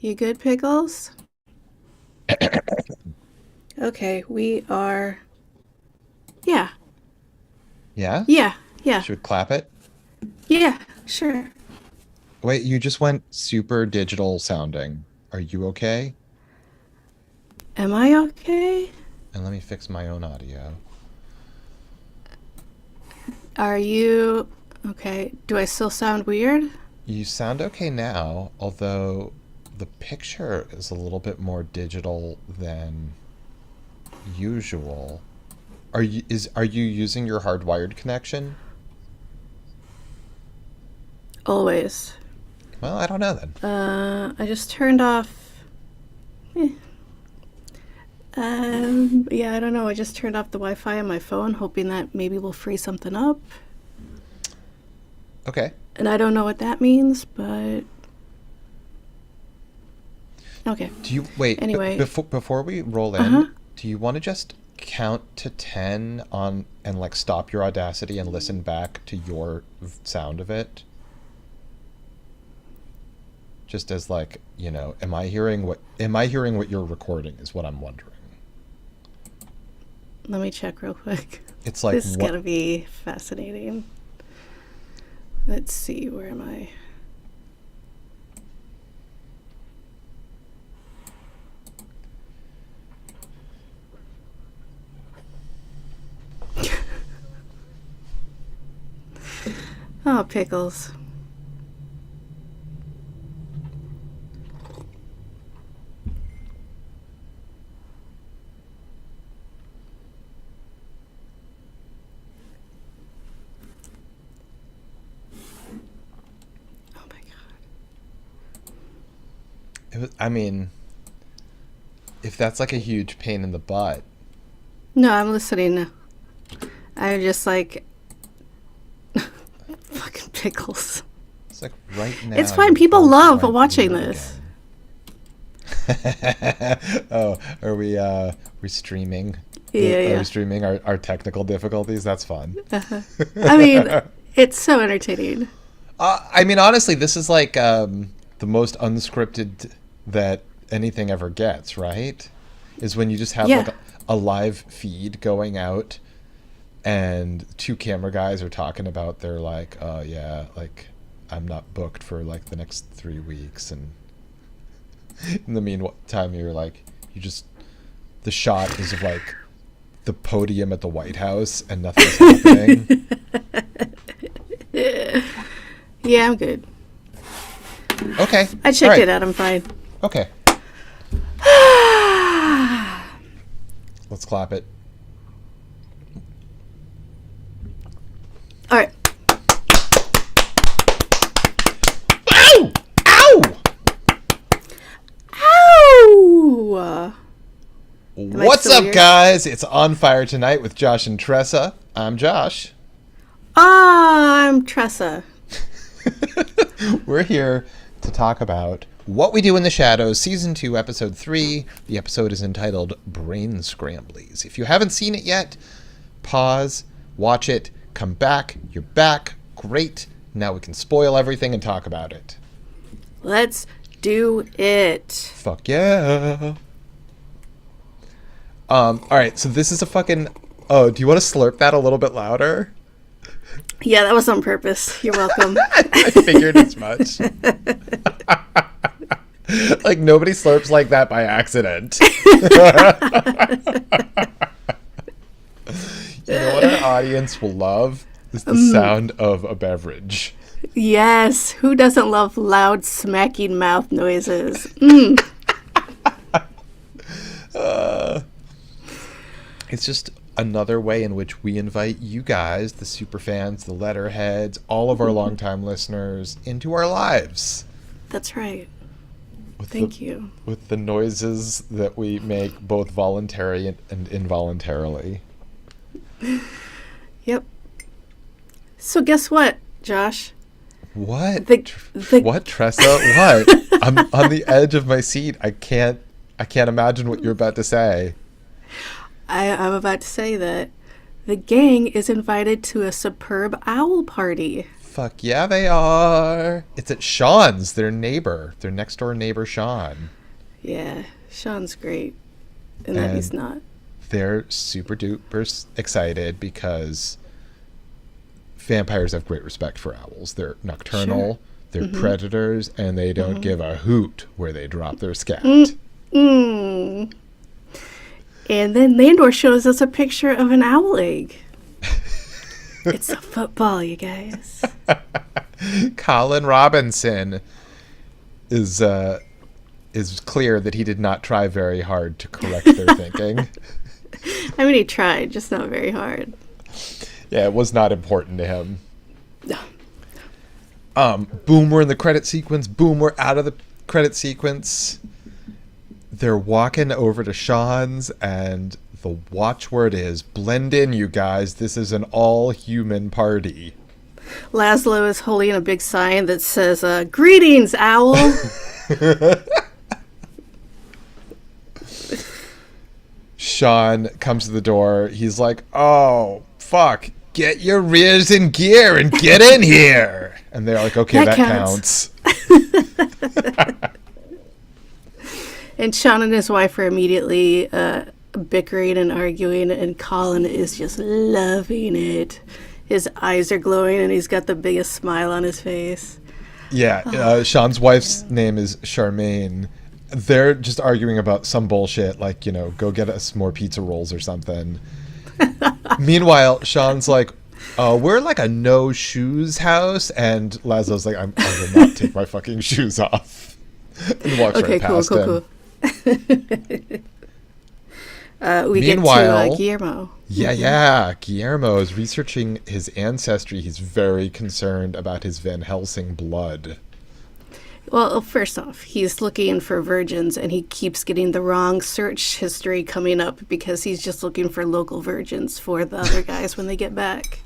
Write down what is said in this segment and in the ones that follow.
You good, Pickles? Okay, we are. Yeah, Yeah? yeah, yeah, Should we clap it? yeah, sure. Wait, you just went super digital sounding. Are you okay? Am I okay? And let me fix my own audio. Are you. Okay, do I still sound weird? You sound okay now, although the picture is a little bit more digital than usual. Are you using your hardwired connection? Always. Well, I don't know then. I just turned off. eh, yeah, I don't know. I just turned off the Wi Fi on my phone, hoping that maybe we'll free something up. Okay. And I don't know what that means, but. Okay. Do you wait, Anyway, before we roll uh huh. in, do you want to just count to 10 on and like stop your Audacity and listen back to your sound of it? Just as like, am I hearing what you're recording is what I'm wondering. Let me check real quick. It's like This is what gonna be fascinating. Let's see, where am I? Oh, pickles. Oh my god. I mean, if that's like a huge pain in the butt. No, I'm listening. I'm just like, fucking pickles. It's like right It's now fine. your People voice love went watching weird this. again. Oh, are we streaming Yeah, are we yeah. streaming our technical difficulties? That's fun. Uh-huh. I mean, it's so entertaining. I mean, honestly, this is like the most unscripted that anything ever gets, right? Is when you just have like Yeah. a live feed going out and two camera guys are talking about their like, oh yeah, like I'm not booked for like the next 3 weeks, and in the meantime you're like, you just the shot is of like the podium at the White House and nothing's happening. Yeah, I'm good. Okay, I all checked right, it out. I'm fine. okay, let's clap it. All right. Ow! Ow! Ow! Am I What's still up, weird? guys? It's On Fire Tonight with Josh and Tressa. I'm Josh. I'm Tressa. We're here to talk about What We Do in the Shadows, Season 2, Episode 3. The episode is entitled Brain Scramblies. If you haven't seen it yet, pause, watch it, come back. You're back. Great. Now we can spoil everything and talk about it. Let's do it. Fuck yeah. All right, so this is a fucking... Oh, do you want to slurp that a little bit louder? Yeah, that was on purpose. You're welcome. I figured as much. Like, nobody slurps like that by accident. You know what our audience will love? Is the sound of a beverage. Yes. Who doesn't love loud smacking mouth noises? Mm. It's just another way in which we invite you guys, the super fans, the letterheads, all of our longtime listeners, into our lives. That's right. With Thank you. with the noises that we make both voluntary and involuntarily. Yep. So guess what, Josh? What? The the What, Tressa? What? I'm on the edge of my seat. I can't imagine what you're about to say. I'm about to say that the gang is invited to a superb owl party. fuck yeah, they are. It's at Sean's, their next door neighbor, Sean. Yeah, Sean's great. And that he's not. They're super duper excited because vampires have great respect for owls. They're nocturnal, Sure. they're predators, and they don't give a hoot where they drop their scat. Mm. And then Landor shows us a picture of an owl egg. It's a football, you guys. Colin Robinson is clear that he did not try very hard to correct their thinking. I mean, he tried, just not very hard. Yeah, it was not important to him. No. Boom, we're in the credit sequence. Boom, we're out of the credit sequence. They're walking over to Sean's, and the watchword is, blend in, you guys. This is an all-human party. Laszlo is holding a big sign that says, greetings, owl. Sean comes to the door. He's like, oh, fuck. Get your rears in gear and get in here. And they're like, okay, that counts. And Sean and his wife are immediately bickering and arguing, and Colin is just loving it. His eyes are glowing, and he's got the biggest smile on his face. Yeah, Sean's wife's name is Charmaine. They're just arguing about some bullshit, like, go get us more pizza rolls or something. Meanwhile, Sean's like, we're like a no shoes house, and Laszlo's like, I will not take my fucking shoes off. And walks right past him. Cool. We Meanwhile, get to Guillermo. Yeah. Guillermo is researching his ancestry. He's very concerned about his Van Helsing blood. Well, first off, he's looking for virgins, and he keeps getting the wrong search history coming up because he's just looking for local virgins for the other guys when they get back.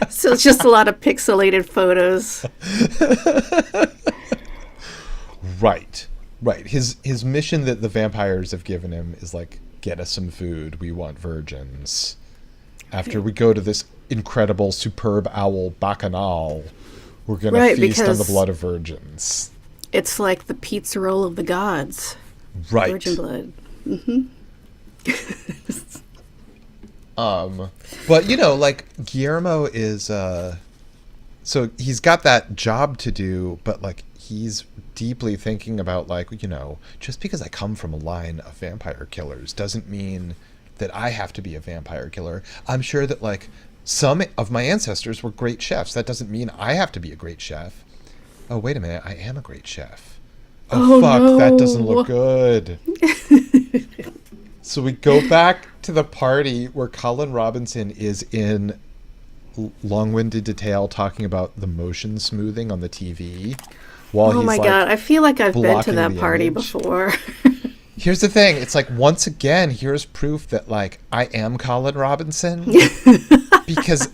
So it's just a lot of pixelated photos. Right. His mission that the vampires have given him is like, get us some food. We want virgins. After we go to this incredible, superb owl bacchanal, we're going to feast on the blood of virgins. It's like the pizza roll of the gods. Right. Virgin blood. Mm-hmm. But, like, Guillermo is, so he's got that job to do, but, like, he's deeply thinking about, like, just because I come from a line of vampire killers doesn't mean that I have to be a vampire killer. I'm sure that, like, some of my ancestors were great chefs. That doesn't mean I have to be a great chef. Oh, wait a minute. I am a great chef. Oh, fuck. No. That doesn't look good. So we go back to the party where Colin Robinson is in long-winded detail talking about the motion smoothing on the TV. Oh my God. I feel like I've been to that party before. Here's the thing. It's like, once again, here's proof that, like, I am Colin Robinson. Because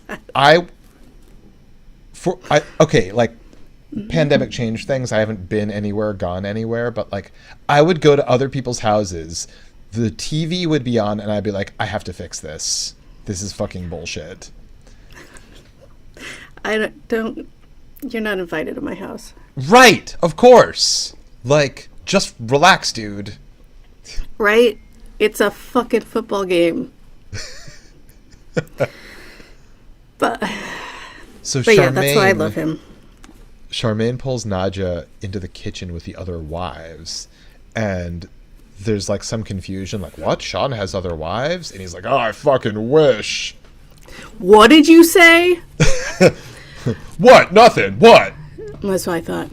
pandemic changed things. I haven't been anywhere, gone anywhere, but, like, I would go to other people's houses. The TV would be on, and I'd be like, I have to fix this. This is fucking bullshit. You're not invited to my house. Right, of course. Like, just relax, dude. Right? It's a fucking football game. But yeah, that's why I love him. Charmaine pulls Nadja into the kitchen with the other wives, and there's, like, some confusion, like, what? Sean has other wives? And he's like, oh, I fucking wish. What did you say? What? Nothing. What? That's what I thought.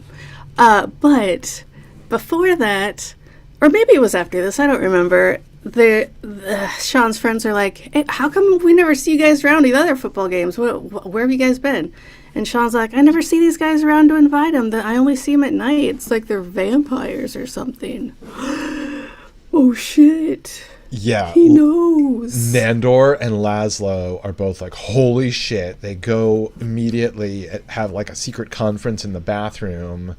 But before that, or maybe it was after this, I don't remember, Sean's friends are like, hey, how come we never see you guys around to the other football games? Where have you guys been? And Sean's like, I never see these guys around to invite them. I only see them at night. It's like they're vampires or something. Oh, shit. Yeah. He knows. Nandor and Laszlo are both like, holy shit. They go immediately, have like a secret conference in the bathroom.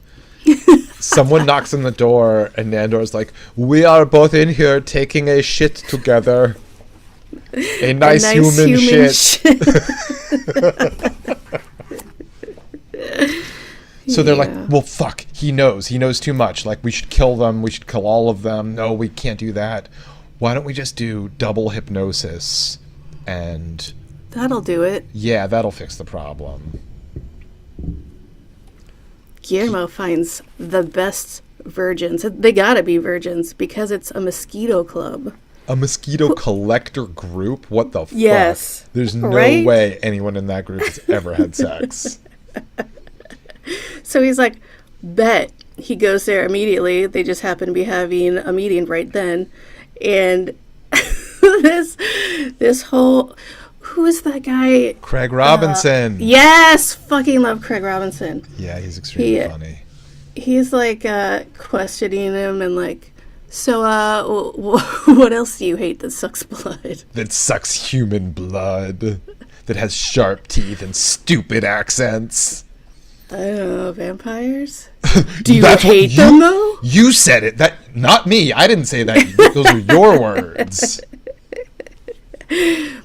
Someone knocks on the door, and Nandor's like, we are both in here taking a shit together. A nice human shit. So they're like, Yeah. well, fuck, he knows too much. Like, we should kill them. We should kill all of them. No, we can't do that. Why don't we just do double hypnosis? And That'll do it. yeah, that'll fix the problem. Guillermo finds the best virgins. They gotta be virgins because it's a mosquito club. A mosquito collector group? What the fuck? Yes. There's no Right? way anyone in that group has ever had sex. So he's like, bet. He goes there immediately. They just happen to be having a meeting right then. And this whole, who is that guy? Craig Robinson. Yes, fucking love Craig Robinson. Yeah, he's extremely He- funny. He's like questioning him and like, so what else do you hate that sucks blood? That sucks human blood. That has sharp teeth and stupid accents. I don't know, vampires? Do you That's what hate them though? You said it. That not me. I didn't say that. Those are your words.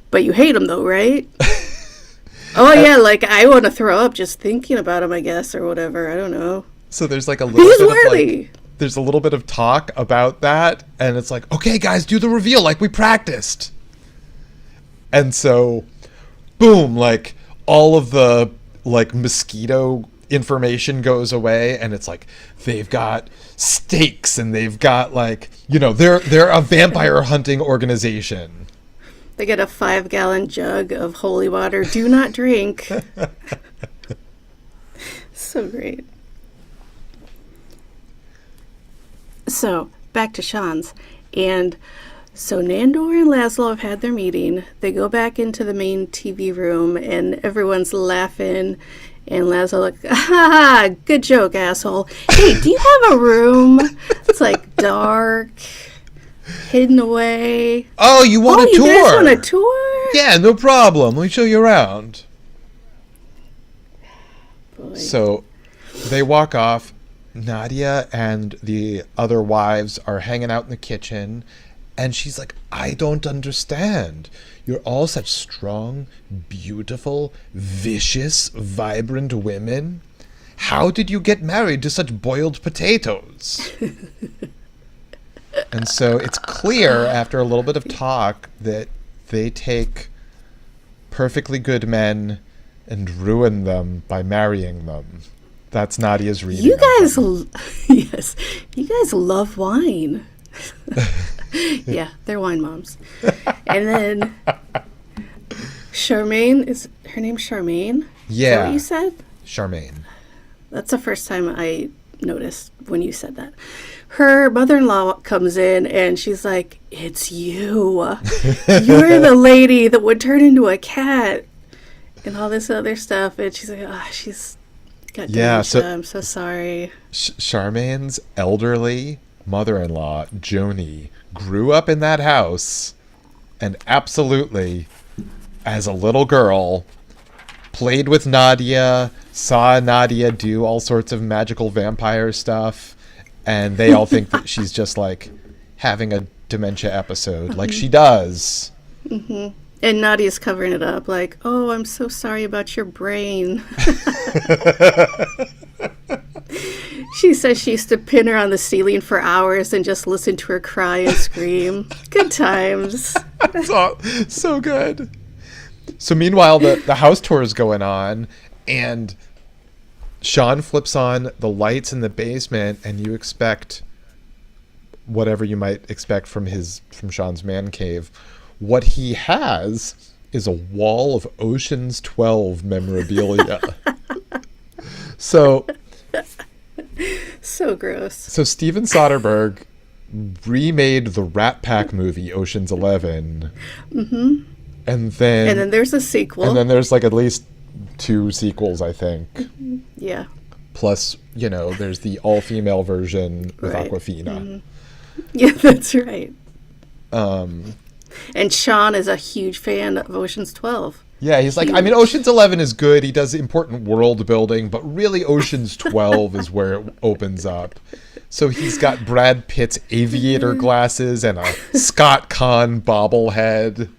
But you hate them though, right? Oh yeah, like I want to throw up just thinking about him, I guess, or whatever. I don't know. So there's like a little He's bit of worthy. like, there's a little bit of talk about that, and it's like, okay, guys, do the reveal like we practiced. And so, boom, like all of the like mosquito information goes away, and it's like they've got stakes and they've got like, you know, they're a vampire hunting organization. They get a 5-gallon jug of holy water. Do not drink. So great. So, back to Sean's. And so Nandor and Laszlo have had their meeting. They go back into the main TV room, and everyone's laughing. And Laszlo like, ha ha, good joke, asshole. Hey, do you have a room? It's like dark, hidden away. Oh, you want a You tour? guys want a tour? Yeah, no problem. Let me show you around. Boy. So they walk off. Nadia and the other wives are hanging out in the kitchen, and she's like, I don't understand. You're all such strong, beautiful, vicious, vibrant women. How did you get married to such boiled potatoes? And so it's clear after a little bit of talk that they take perfectly good men and ruin them by marrying them. That's Nadia's reading. You of them. guys, yes, you guys love wine. Yeah, they're wine moms. And then Charmaine, is her name Charmaine? Is that Yeah. what you said? Charmaine. That's the first time I noticed when you said that. Her mother-in-law comes in and she's like, it's you. You're the lady that would turn into a cat and all this other stuff. And she's like, she's got Yeah, dementia. so- I'm so sorry. Charmaine's elderly mother-in-law, Joni, grew up in that house and absolutely, as a little girl, played with Nadia, saw Nadia do all sorts of magical vampire stuff, and they all think that she's just like having a dementia episode, like she does. And Nadia's covering it up like, oh, I'm so sorry about your brain. She says she used to pin her on the ceiling for hours and just listen to her cry and scream. Good times. So good. So meanwhile, the house tour is going on, and Sean flips on the lights in the basement, and you expect whatever you might expect from Sean's man cave. What he has is a wall of Ocean's 12 memorabilia. So gross. So Steven Soderbergh remade the Rat Pack movie Ocean's 11. Mm-hmm. And then there's a sequel. And then there's like at least 2 sequels, I think. Yeah. Plus, there's the all-female version with Right. Awkwafina. Mm-hmm. Yeah, that's right. And Sean is a huge fan of Ocean's 12. Yeah, he's like, I mean, Ocean's 11 is good. He does important world building, but really Ocean's 12 is where it opens up. So he's got Brad Pitt's aviator glasses and a Scott Conn bobblehead.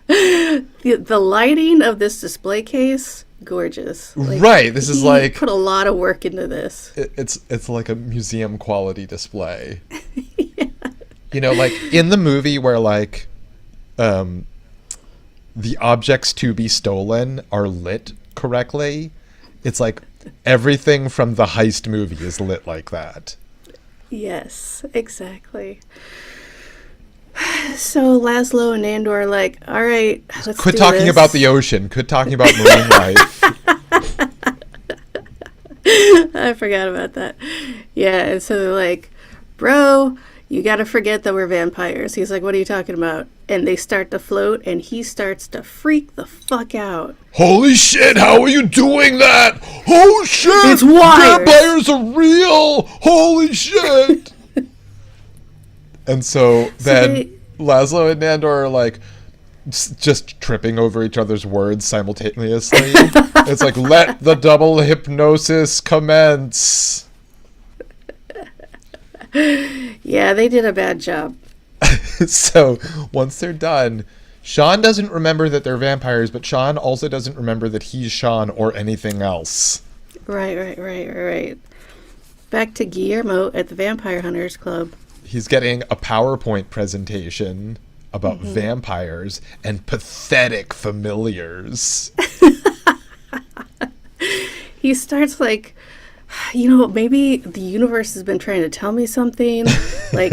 The lighting of this display case gorgeous. Right. This is he like put a lot of work into this. it's like a museum quality display. Yeah. You know, like in the movie where like the objects to be stolen are lit correctly, it's like everything from the heist movie is lit like that. Yes, exactly. So Laszlo and Nandor are like, all right, let's Quit do talking this. about the ocean. Quit talking about marine life. I forgot about that. Yeah, and so they're like, bro, you got to forget that we're vampires. He's like, what are you talking about? And they start to float, and he starts to freak the fuck out. Holy shit, how are you doing that? Oh shit! It's wires! Vampires are real! Holy shit! And so then Laszlo and Nandor are like just tripping over each other's words simultaneously. It's like, let the double hypnosis commence. Yeah, they did a bad job. So once they're done, Sean doesn't remember that they're vampires, but Sean also doesn't remember that he's Sean or anything else. Right. Back to Guillermo at the Vampire Hunters Club. He's getting a PowerPoint presentation about vampires and pathetic familiars. He starts like, you know, maybe the universe has been trying to tell me something. Like,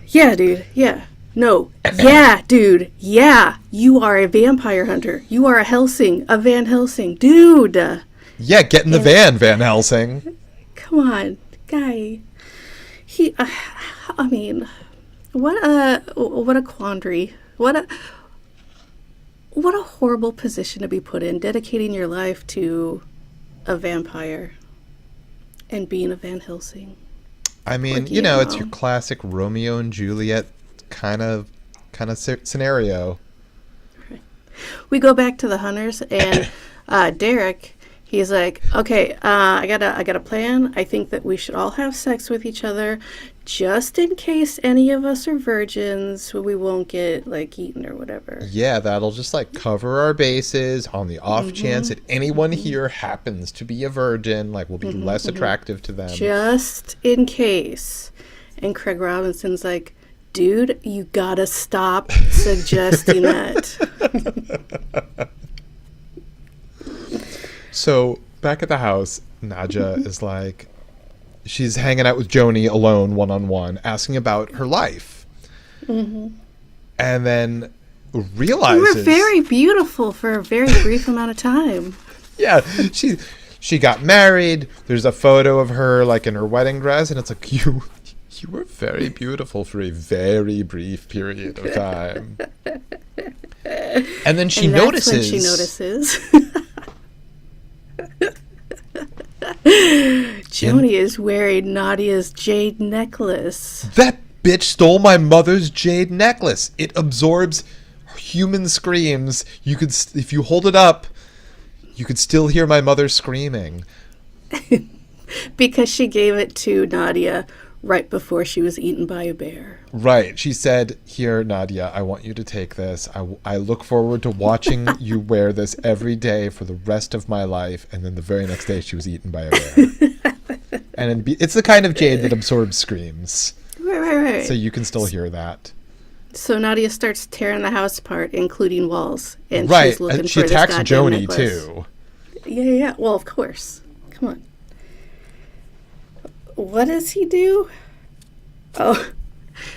yeah, dude, yeah. No, yeah, dude, yeah. You are a vampire hunter. You are a Helsing, a Van Helsing. Dude. Yeah, get in the van, Van Helsing. Come on, guy. I mean, what a quandary. What a horrible position to be put in, dedicating your life to a vampire and being a Van Helsing. I mean, you know, it's your classic Romeo and Juliet kind of scenario. Right. We go back to the hunters, and Derek, he's like, okay, I got a plan. I think that we should all have sex with each other, just in case any of us are virgins, so we won't get like eaten or whatever. Yeah, that'll just like cover our bases on the off chance that anyone here happens to be a virgin, like we'll be less attractive to them. Just in case. And Craig Robinson's like, dude, you gotta stop suggesting that. So back at the house, Nadja is like, she's hanging out with Joni alone, one-on-one, asking about her life. And then realizes... You were very beautiful for a very brief amount of time. Yeah, she got married. There's a photo of her like in her wedding dress, and it's like, you were very beautiful for a very brief period of time. And then she notices... When she notices... Joni is wearing Nadia's jade necklace. That bitch stole my mother's jade necklace. It absorbs human screams. You could, if you hold it up, you could still hear my mother screaming. Because she gave it to Nadia right before she was eaten by a bear. Right. She said, here, Nadia, I want you to take this. I look forward to watching you wear this every day for the rest of my life. And then the very next day, she was eaten by a bear. And it's the kind of jade that absorbs screams. Right. So you can still hear that. So Nadia starts tearing the house apart, including walls. And right. she's looking She for attacks this goddamn Joni, necklace. too. Yeah. Well, of course. Come on. What does he do? Oh,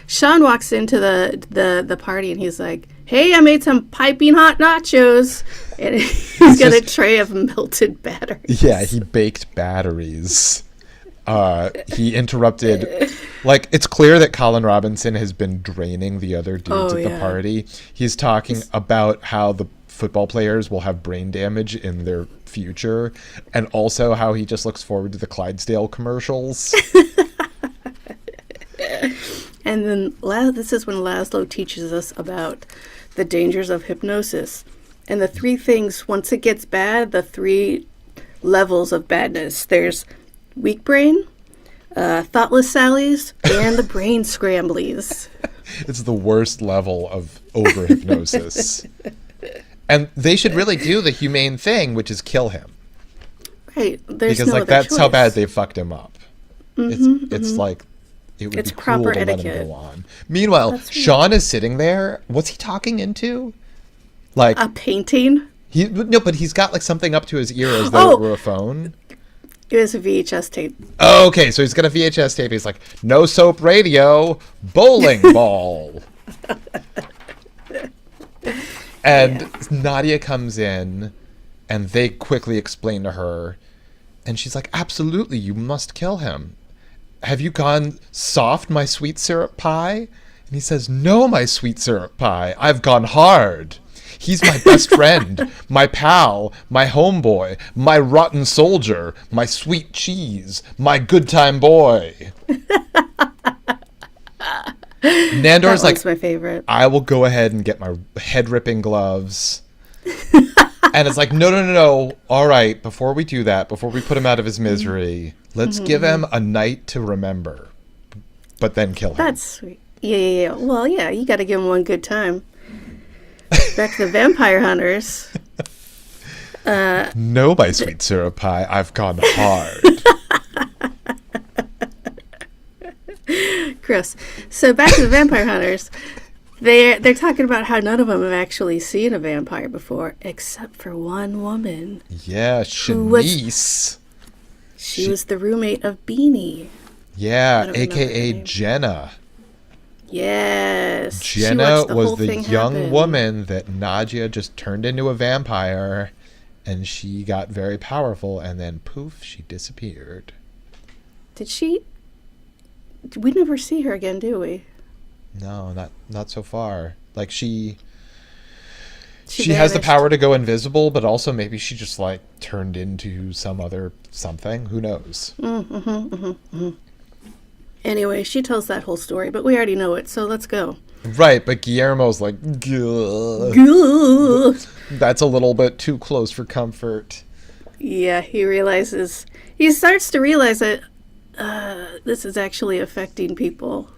Sean walks into the party and he's like, hey, I made some piping hot nachos. And he's got a tray of melted batteries. Yeah, he baked batteries. He interrupted. Like, it's clear that Colin Robinson has been draining the other dudes at the party. He's talking about how the football players will have brain damage in their future, and also how he just looks forward to the Clydesdale commercials. And then this is when Laszlo teaches us about the dangers of hypnosis. And the three things, once it gets bad, the three levels of badness. There's weak brain, thoughtless sallies, and the brain scramblies. It's the worst level of over-hypnosis. And they should really do the humane thing, which is kill him. Right. There's Because no like other that's how choice. bad they fucked him up. It's like it would It's be cruel proper to let him etiquette. go on. Meanwhile, That's right. Sean is sitting there. What's he talking into? Like A painting? but he's got like something up to his ear as though Oh! it were a phone. It was a VHS tape. Oh, okay, so he's got a VHS tape. He's like, no soap radio, bowling ball. And Nadia comes in, and they quickly explain to her, and she's like, absolutely, you must kill him. Have you gone soft, my sweet syrup pie? And he says, no, my sweet syrup pie, I've gone hard. He's my best friend, my pal, my homeboy, my rotten soldier, my sweet cheese, my good time boy. Nandor's That like, was my favorite. I will go ahead and get my head ripping gloves. And it's like, no. All right, before we do that, before we put him out of his misery, let's give him a night to remember, but then kill him. That's sweet. Yeah. Well, yeah, you got to give him one good time. Back to the vampire hunters. No, my sweet syrup pie, I've gone hard. Gross. So back to the vampire hunters. They're talking about how none of them have actually seen a vampire before, except for one woman. Yeah, Who was- Shanice. She was the roommate of Beanie. I Yeah, don't remember aka her name. Jenna. Yes. She Jenna watched the was whole the thing young happen. woman that Nadia just turned into a vampire, and she got very powerful, and then poof, she disappeared. Did she? We never see her again, do we? No, not so far. Like she She has the vanished. power to go invisible, but also maybe she just like turned into some other something. Who knows? Anyway, she tells that whole story, but we already know it, so let's go. Right, but Guillermo's like, "Gah." Goo. That's a little bit too close for comfort. Yeah, he starts to realize that this is actually affecting people.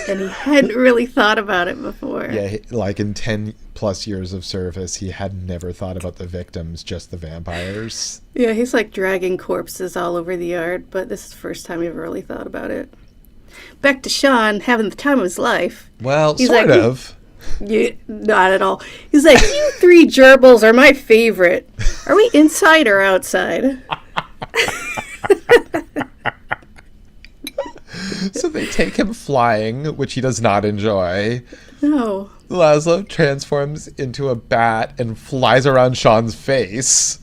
And he hadn't really thought about it before. Yeah, like in 10 plus years of service, he had never thought about the victims, just the vampires. Yeah, he's like dragging corpses all over the yard, but this is the first time he ever really thought about it. Back to Sean having the time of his life. Well, He's sort like, of. Not at all. He's like, you three gerbils are my favorite. Are we inside or outside? So they take him flying, which he does not enjoy. No. Laszlo transforms into a bat and flies around Sean's face.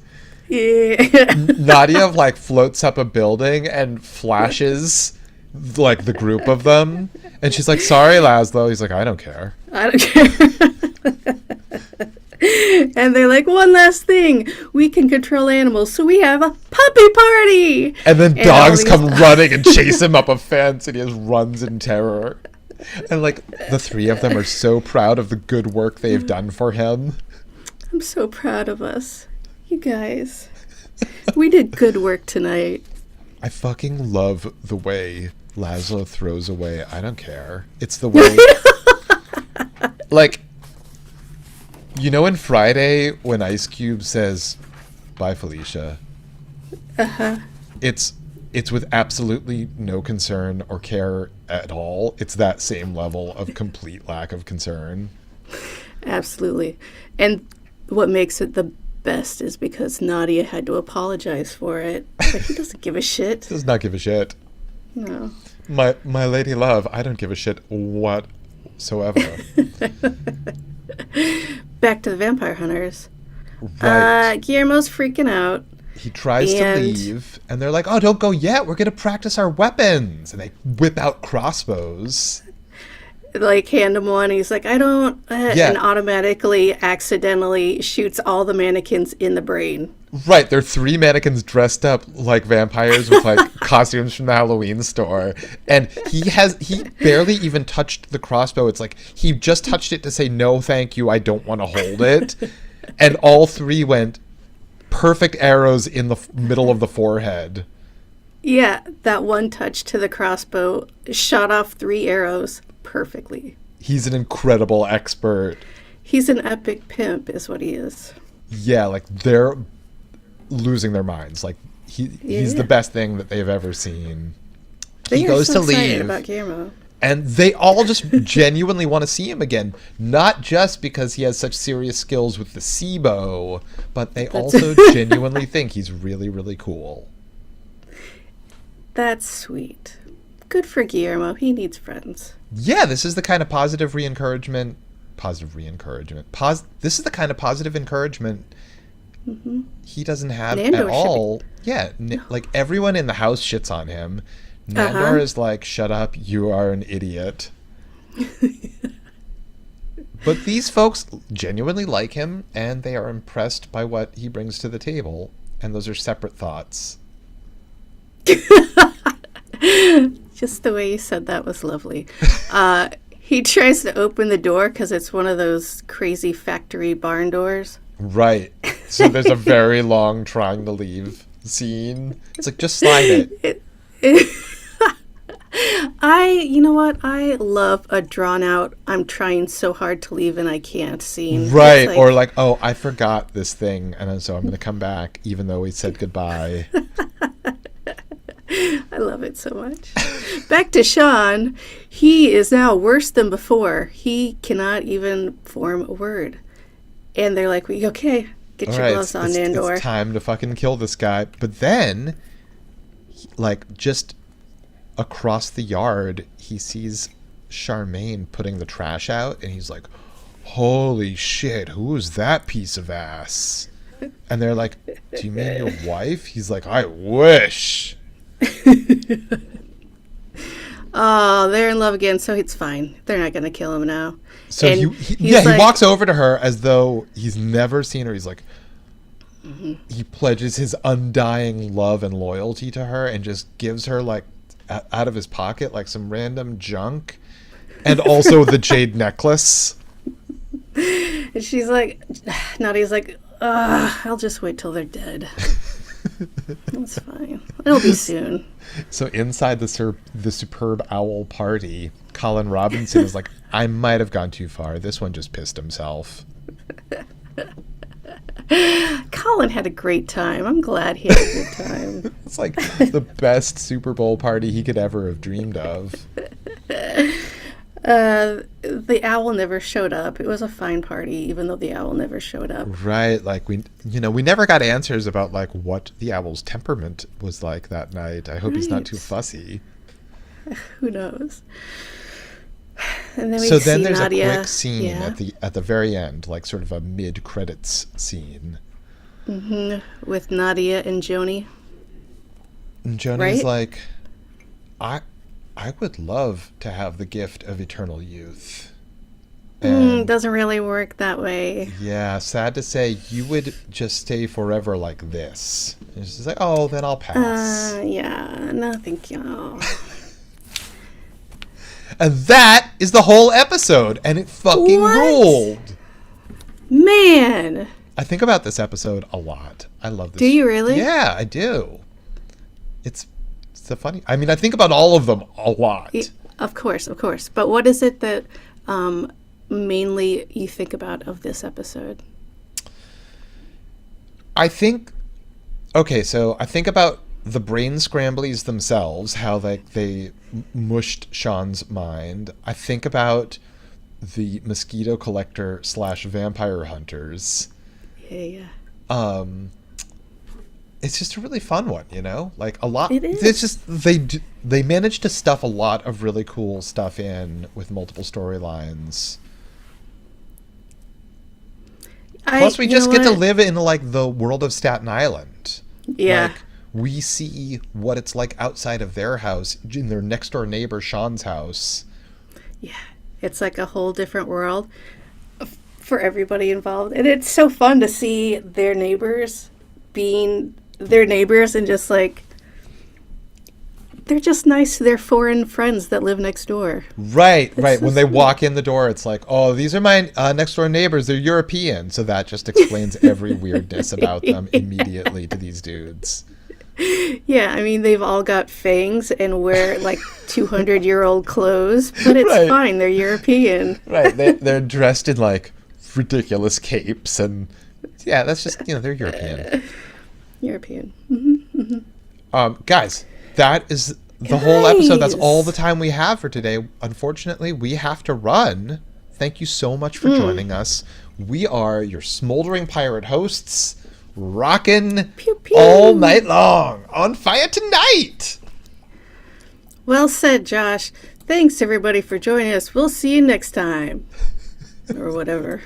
Yeah. Nadia like floats up a building and flashes like the group of them, and she's like, sorry, Laszlo. He's like, I don't care. I don't care. And they're like, one last thing. We can control animals, so we have a puppy party. And then And dogs all come these- running and chase him up a fence, and he just runs in terror. And like the three of them are so proud of the good work they've done for him. I'm so proud of us. You guys. We did good work tonight. I fucking love the way Laszlo throws away, I don't care. It's the way, like, you know in Friday when Ice Cube says, bye Felicia? It's with absolutely no concern or care at all. It's that same level of complete lack of concern. Absolutely. And what makes it the best is because Nadia had to apologize for it. But he doesn't give a shit. Does not give a shit. No. My lady love, I don't give a shit whatsoever. Back to the vampire hunters. Right. Guillermo's freaking out. He tries to And- leave, and they're like, oh, don't go yet. We're going to practice our weapons. And they whip out crossbows. Like, hand him one. He's like, I don't. Yeah. And automatically, accidentally shoots all the mannequins in the brain. Right. They're three mannequins dressed up like vampires with like costumes from the Halloween store. And he barely even touched the crossbow. It's like he just touched it to say, no, thank you. I don't want to hold it. And all three went perfect arrows in the middle of the forehead. Yeah, that one touch to the crossbow shot off 3 arrows perfectly. He's an incredible expert. He's an epic pimp, is what he is. Yeah, like they're losing their minds. Like he's the best thing that they've ever seen. They he are goes so to excited leave. about Guillermo. And they all just genuinely want to see him again. Not just because he has such serious skills with the SIBO, but they also genuinely think he's really, really cool. That's sweet. Good for Guillermo. He needs friends. Yeah, this is the kind of this is the kind of positive encouragement he doesn't have Nando at all. Yeah, like everyone in the house shits on him. Nandor is like, shut up, you are an idiot. But these folks genuinely like him, and they are impressed by what he brings to the table. And those are separate thoughts. Just the way you said that was lovely. He tries to open the door because it's one of those crazy factory barn doors. Right. So there's a very long trying to leave scene. It's like, just slide it. You know what? I love a drawn out, I'm trying so hard to leave and I can't scene. Right. Or like, oh, I forgot this thing. And so I'm going to come back even though we said goodbye. I love it so much. Back to Sean. He is now worse than before. He cannot even form a word. And they're like, okay, get your gloves on, Nandor. It's time to fucking kill this guy. But then, like, just across the yard, he sees Charmaine putting the trash out, and he's like, holy shit, who is that piece of ass? And they're like, do you mean your wife? He's like, I wish. Oh, they're in love again, so it's fine. They're not going to kill him now. So he walks over to her as though he's never seen her. He's like, he pledges his undying love and loyalty to her and just gives her, like, out of his pocket, like, some random junk. And also the jade necklace. And she's like, Nadia's like, I'll just wait till they're dead. That's fine. It'll be soon. So inside the superb owl party, Colin Robinson is like, I might have gone too far. This one just pissed himself. Colin had a great time. I'm glad he had a good time. It's like the best Super Bowl party he could ever have dreamed of. The owl never showed up. It was a fine party, even though the owl never showed up. Right, like we never got answers about like what the owl's temperament was like that night. I hope he's not too fussy. Who knows? And then then there's Nadia. a quick scene at the very end, like sort of a mid-credits scene. Mm-hmm. With Nadia and Joni. And Joni's like, I would love to have the gift of eternal youth. Doesn't really work that way. Yeah, sad to say, you would just stay forever like this. And she's like, oh, then I'll pass. Yeah, no, thank you. And that is the whole episode, and it fucking ruled. Man. I think about this episode a lot. I love this. Do you really? Yeah, I do. It's so funny. I mean, I think about all of them a lot. Of course. But what is it that mainly you think about of this episode? I think about the brain scramblies themselves, how they mushed Sean's mind. I think about the mosquito collector / vampire hunters. Yeah. It's just a really fun one, like a lot. It is. It's just they managed to stuff a lot of really cool stuff in with multiple storylines. Plus, we just get to live in like the world of Staten Island. Yeah. Like, we see what it's like outside of their house, in their next door neighbor Sean's house. Yeah, it's like a whole different world for everybody involved, and it's so fun to see their neighbors being their neighbors and just like they're just nice to their foreign friends that live next door. Right. When they walk in the door, it's like, oh, these are my next door neighbors. They're European. So that just explains every weirdness about them immediately to these dudes. Yeah, I mean, they've all got fangs and wear like 200-year-old clothes, but it's fine. They're European. Right. They're dressed in like ridiculous capes and yeah, that's just, they're European. European. Guys, that is the whole episode. That's Guys! all the time we have for today. Unfortunately, we have to run. Thank you so much for joining us. We are your smoldering pirate hosts, rocking Pew, pew. all night long. On fire tonight. Well said, Josh. Thanks, everybody, for joining us. We'll see you next time. Or whatever.